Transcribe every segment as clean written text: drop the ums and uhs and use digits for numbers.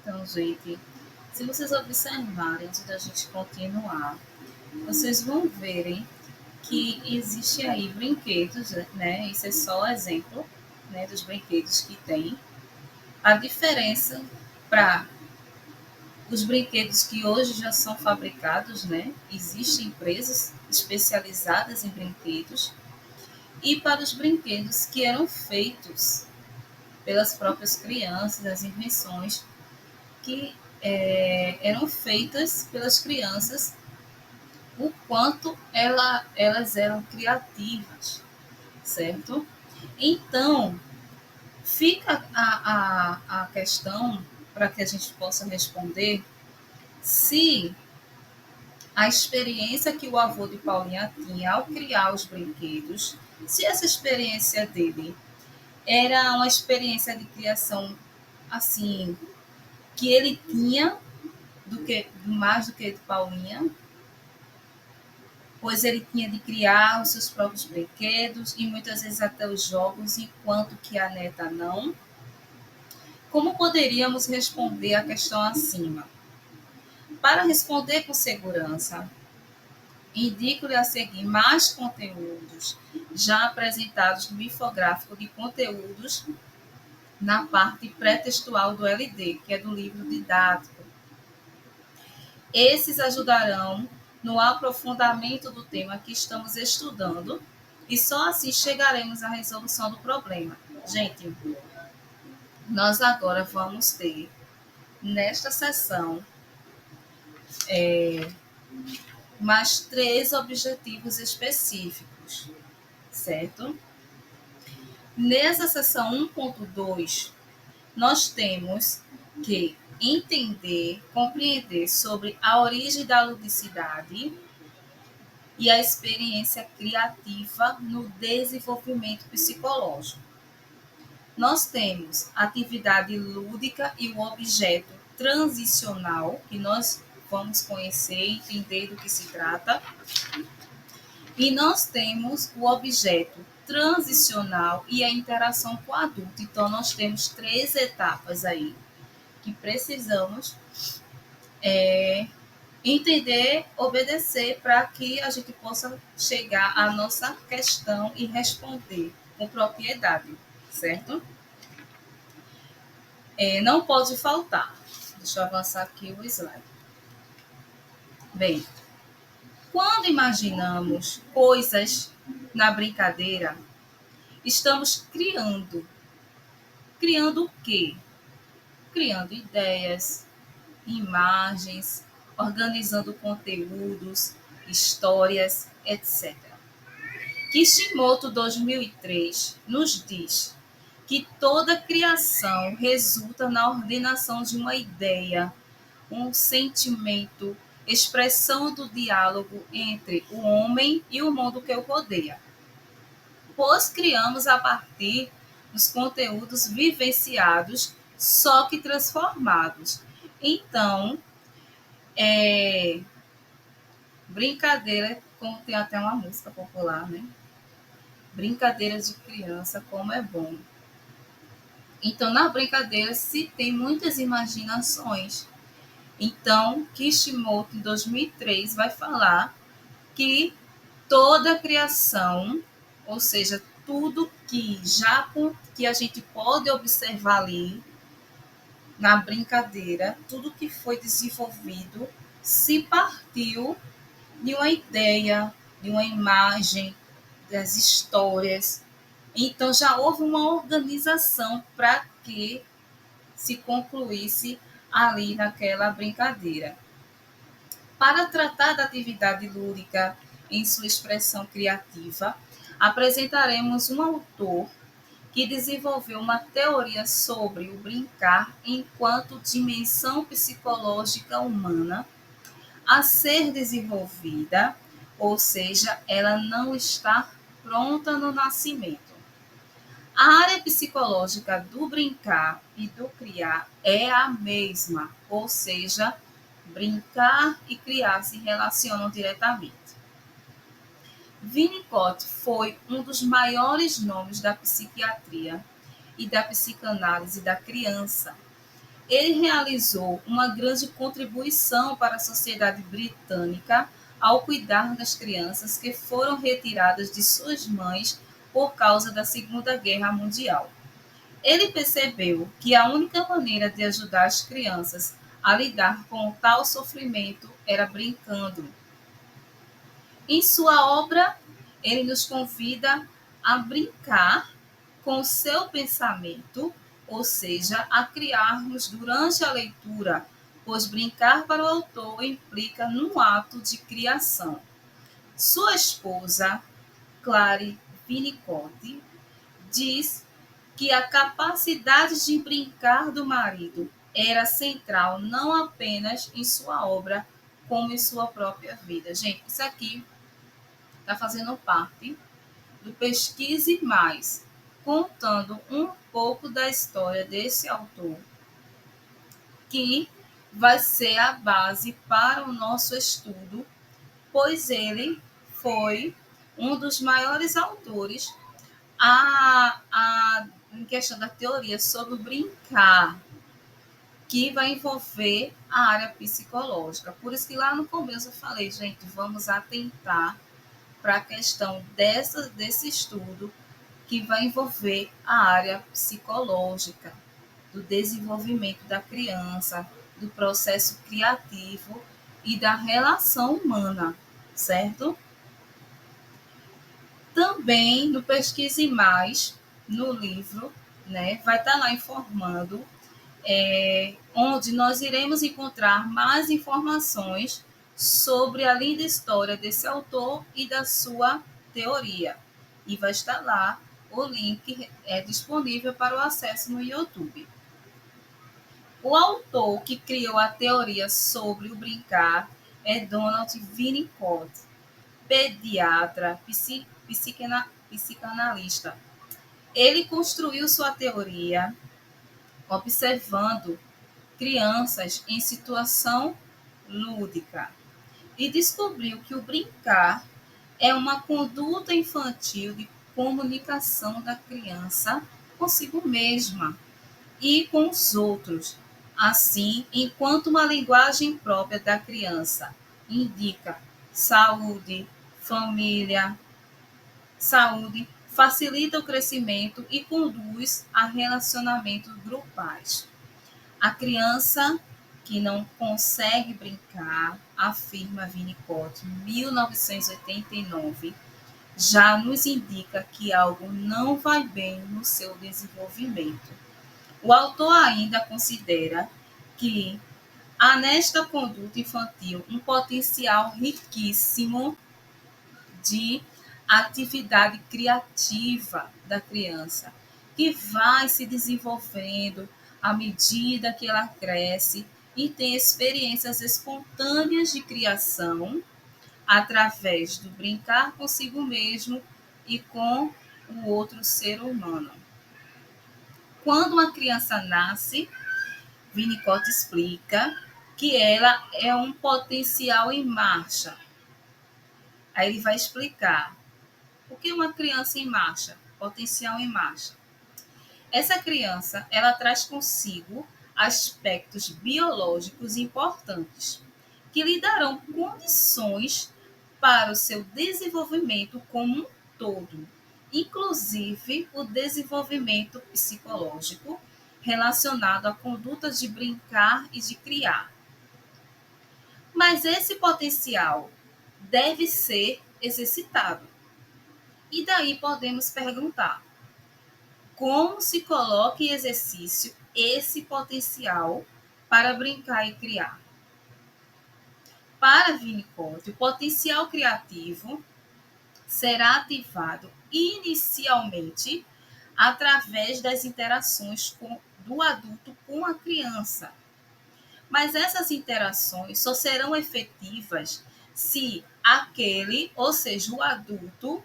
Então, gente, se vocês observarem, antes da gente continuar, vocês vão verem que existe aí brinquedos, né? Isso é só exemplo, né, dos brinquedos que tem. A diferença para os brinquedos que hoje já são fabricados, né? Existem empresas especializadas em brinquedos e para os brinquedos que eram feitos pelas próprias crianças, as invenções que eram feitas pelas crianças, o quanto elas eram criativas, certo? Então, fica a questão para que a gente possa responder se a experiência que o avô de Paulinha tinha ao criar os brinquedos, se essa experiência dele era uma experiência de criação assim que ele tinha do que mais do que de Paulinha, pois ele tinha de criar os seus próprios brinquedos e muitas vezes até os jogos, enquanto que a neta não. Como poderíamos responder à questão acima? Para responder com segurança, indico-lhe a seguir mais conteúdos já apresentados no infográfico de conteúdos na parte pré-textual do LD, que é do livro didático. Esses ajudarão no aprofundamento do tema que estamos estudando e só assim chegaremos à resolução do problema. Gente, nós agora vamos ter, nesta sessão, mais 3 objetivos específicos, certo? Nessa sessão 1.2, nós temos que entender, compreender sobre a origem da ludicidade e a experiência criativa no desenvolvimento psicológico. Nós temos a atividade lúdica e o objeto transicional, que nós vamos conhecer e entender do que se trata. E nós temos o objeto transicional e a interação com o adulto. Então, nós temos 3 etapas aí que precisamos entender, obedecer para que a gente possa chegar à nossa questão e responder com propriedade, certo? Não pode faltar. Deixa eu avançar aqui o slide. Bem, quando imaginamos coisas na brincadeira, estamos criando. Criando o quê? Criando ideias, imagens, organizando conteúdos, histórias, etc. Kishimoto 2003 nos diz que toda criação resulta na ordenação de uma ideia, um sentimento, expressão do diálogo entre o homem e o mundo que o rodeia. Pois criamos a partir dos conteúdos vivenciados, só que transformados. Então, brincadeira, como tem até uma música popular, né? Brincadeiras de criança, como é bom. Então, na brincadeira se tem muitas imaginações. Então, Kishimoto, em 2003, vai falar que toda criação, ou seja, tudo que a gente pode observar ali na brincadeira, tudo que foi desenvolvido se partiu de uma ideia, de uma imagem, das histórias. Então já houve uma organização para que se concluísse ali naquela brincadeira. Para tratar da atividade lúdica em sua expressão criativa, apresentaremos um autor que desenvolveu uma teoria sobre o brincar enquanto dimensão psicológica humana a ser desenvolvida, ou seja, ela não está pronta no nascimento. A área psicológica do brincar e do criar é a mesma, ou seja, brincar e criar se relacionam diretamente. Winnicott foi um dos maiores nomes da psiquiatria e da psicanálise da criança. Ele realizou uma grande contribuição para a sociedade britânica ao cuidar das crianças que foram retiradas de suas mães por causa da Segunda Guerra Mundial. Ele percebeu que a única maneira de ajudar as crianças a lidar com tal sofrimento era brincando. Em sua obra, ele nos convida a brincar com o seu pensamento, ou seja, a criarmos durante a leitura, pois brincar para o autor implica num ato de criação. Sua esposa, Clary Winnicott, diz que a capacidade de brincar do marido era central não apenas em sua obra, como em sua própria vida. Gente, isso aqui está fazendo parte do Pesquise Mais, contando um pouco da história desse autor, que vai ser a base para o nosso estudo, pois ele foi um dos maiores autores em questão da teoria sobre o brincar, que vai envolver a área psicológica. Por isso que lá no começo eu falei, gente, vamos atentar para a questão desse estudo que vai envolver a área psicológica, do desenvolvimento da criança, do processo criativo e da relação humana, certo? Também no Pesquise Mais, no livro, né, vai estar lá informando, onde nós iremos encontrar mais informações sobre a linda história desse autor e da sua teoria. E vai estar lá o link disponível para o acesso no YouTube. O autor que criou a teoria sobre o brincar é Donald Winnicott, pediatra, psicanalista. Ele construiu sua teoria observando crianças em situação lúdica e descobriu que o brincar é uma conduta infantil de comunicação da criança consigo mesma e com os outros. Assim, enquanto uma linguagem própria da criança indica saúde, família, saúde, facilita o crescimento e conduz a relacionamentos grupais. A criança que não consegue brincar, afirma Winnicott, 1989, já nos indica que algo não vai bem no seu desenvolvimento. O autor ainda considera que há nesta conduta infantil um potencial riquíssimo de atividade criativa da criança, que vai se desenvolvendo à medida que ela cresce e tem experiências espontâneas de criação através do brincar consigo mesmo e com o outro ser humano. Quando uma criança nasce, Winnicott explica que ela é um potencial em marcha. Aí ele vai explicar o que é uma criança em marcha, potencial em marcha. Essa criança, ela traz consigo aspectos biológicos importantes que lhe darão condições para o seu desenvolvimento como um todo, inclusive o desenvolvimento psicológico relacionado a condutas de brincar e de criar. Mas esse potencial deve ser exercitado. E daí podemos perguntar: como se coloca em exercício esse potencial para brincar e criar? Para Winnicott, o potencial criativo será ativado inicialmente através das interações do adulto com a criança. Mas essas interações só serão efetivas se aquele, ou seja, o adulto,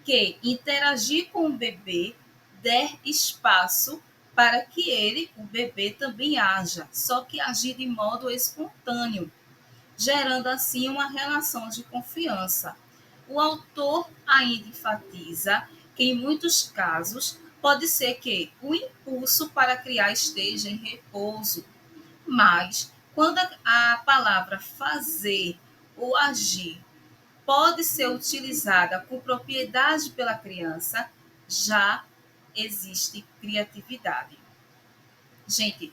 que interagir com o bebê, der espaço para que ele, o bebê, também haja, só que agir de modo espontâneo, gerando assim uma relação de confiança. O autor ainda enfatiza que, em muitos casos, pode ser que o impulso para criar esteja em repouso, Mas, quando a palavra fazer ou agir pode ser utilizada com propriedade pela criança, já existe criatividade. Gente,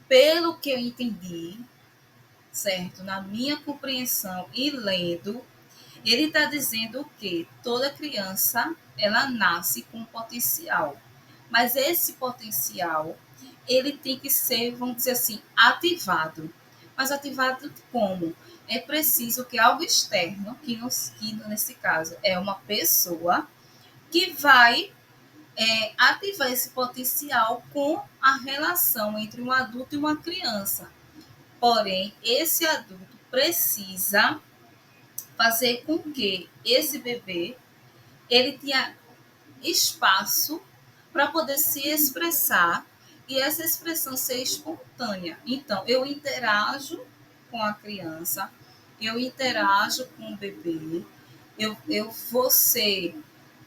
pelo que eu entendi, certo? Na minha compreensão e lendo, ele está dizendo que toda criança ela nasce com potencial, mas esse potencial ele tem que ser, vamos dizer assim, ativado. Mas ativado como? É preciso que algo externo, que nesse caso é uma pessoa, que vai ativar esse potencial com a relação entre um adulto e uma criança. Porém, esse adulto precisa fazer com que esse bebê ele tenha espaço para poder se expressar e essa expressão ser espontânea. Então, eu interajo com a criança, eu interajo com o bebê, eu vou ser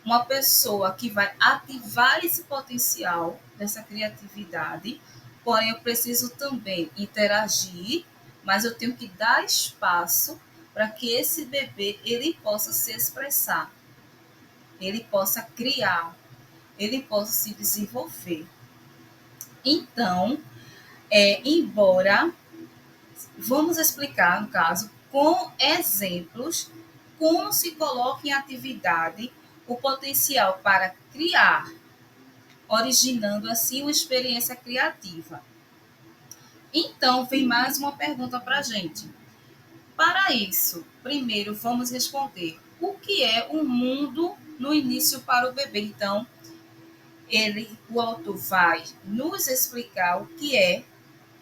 uma pessoa que vai ativar esse potencial dessa criatividade, porém eu preciso também interagir, mas eu tenho que dar espaço para que esse bebê ele possa se expressar, ele possa criar, ele possa se desenvolver. Então, embora vamos explicar, no caso, com exemplos, como se coloca em atividade o potencial para criar, originando assim uma experiência criativa. Então, vem mais uma pergunta para a gente. Para isso, primeiro vamos responder o que é um mundo no início para o bebê. Então, o autor vai nos explicar o que é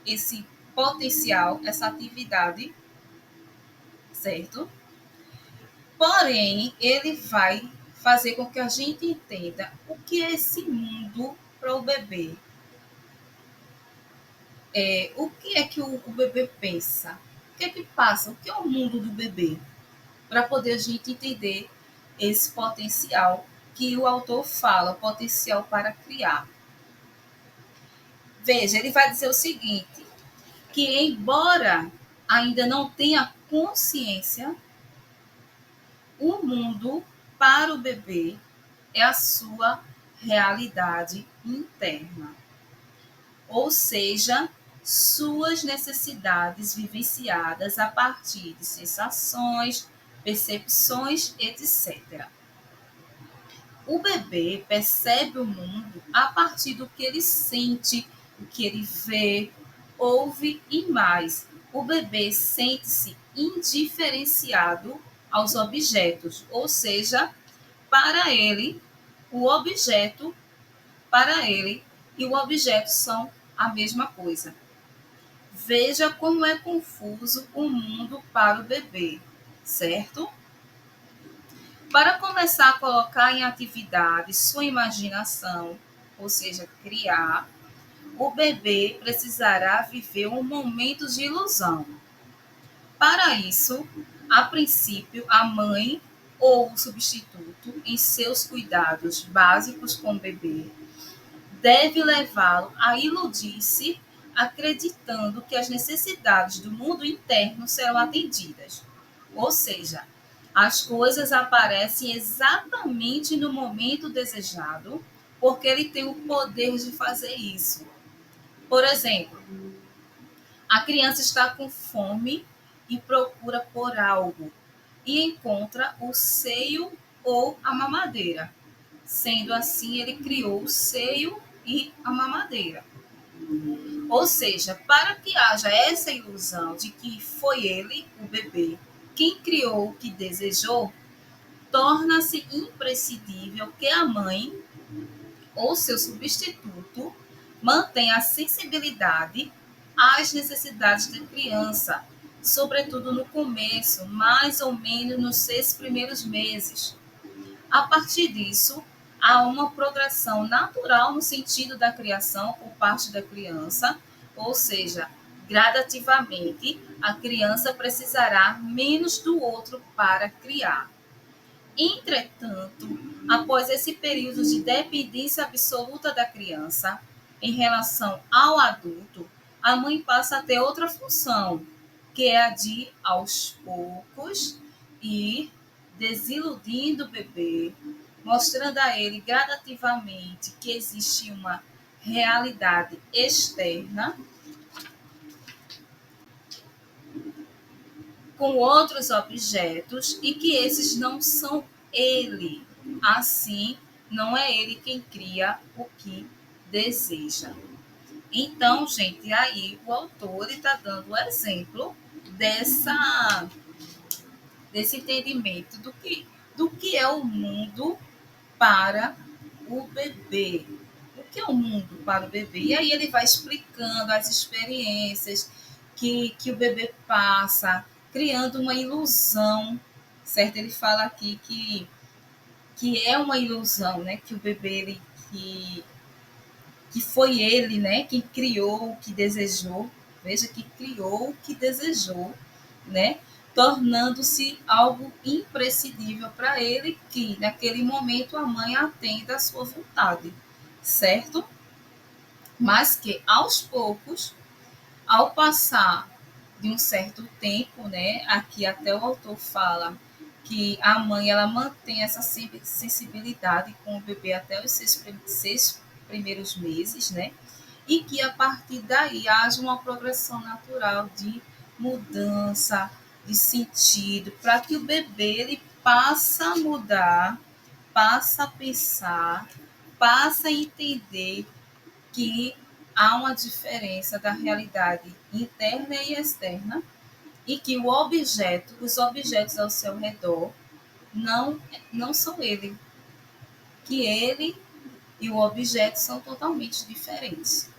esse potencial, essa atividade, certo? Porém, ele vai fazer com que a gente entenda o que é esse mundo para o bebê. O que é que o bebê pensa? O que é que passa? O que é o mundo do bebê? Para poder a gente entender esse potencial que o autor fala, o potencial para criar. Veja, ele vai dizer o seguinte, que embora ainda não tenha consciência, o mundo para o bebê é a sua realidade interna, ou seja, suas necessidades vivenciadas a partir de sensações, percepções, etc. O bebê percebe o mundo a partir do que ele sente, do que ele vê, ouve e mais. O bebê sente-se indiferenciado aos objetos, ou seja, para ele, o objeto, para ele e o objeto são a mesma coisa. Veja como é confuso o mundo para o bebê, certo? Para começar a colocar em atividade sua imaginação, ou seja, criar, o bebê precisará viver um momento de ilusão. Para isso, a princípio, a mãe ou o substituto, em seus cuidados básicos com o bebê, deve levá-lo a iludir-se, acreditando que as necessidades do mundo interno serão atendidas. Ou seja, as coisas aparecem exatamente no momento desejado, porque ele tem o poder de fazer isso. Por exemplo, a criança está com fome e procura por algo e encontra o seio ou a mamadeira. Sendo assim, ele criou o seio e a mamadeira. Ou seja, para que haja essa ilusão de que foi ele, o bebê, quem criou o que desejou, torna-se imprescindível que a mãe ou seu substituto mantenha a sensibilidade às necessidades da criança, sobretudo no começo, mais ou menos nos 6 primeiros meses. A partir disso, há uma progressão natural no sentido da criação por parte da criança, ou seja, gradativamente, a criança precisará menos do outro para criar. Entretanto, após esse período de dependência absoluta da criança em relação ao adulto, a mãe passa a ter outra função, que é a de, aos poucos, ir desiludindo o bebê, mostrando a ele gradativamente que existe uma realidade externa com outros objetos e que esses não são ele. Assim, não é ele quem cria o que deseja. Então, gente, aí o autor está dando o exemplo desse entendimento do que é o mundo para o bebê. O que é o mundo para o bebê? E aí ele vai explicando as experiências que o bebê passa, criando uma ilusão, certo? Ele fala aqui que é uma ilusão, né? Que o bebê, que foi ele, né? Quem criou o que desejou, veja que criou o que desejou, né? Tornando-se algo imprescindível para ele, que naquele momento a mãe atenda à sua vontade, certo? Mas que aos poucos, ao passar de um certo tempo, né? Aqui até o autor fala que a mãe ela mantém essa sensibilidade com o bebê até os seis primeiros meses, né? E que a partir daí haja uma progressão natural de mudança de sentido, para que o bebê ele passa a mudar, passa a pensar, passa a entender que há uma diferença da realidade interna e externa e que os objetos ao seu redor não, não são ele, que ele e o objeto são totalmente diferentes.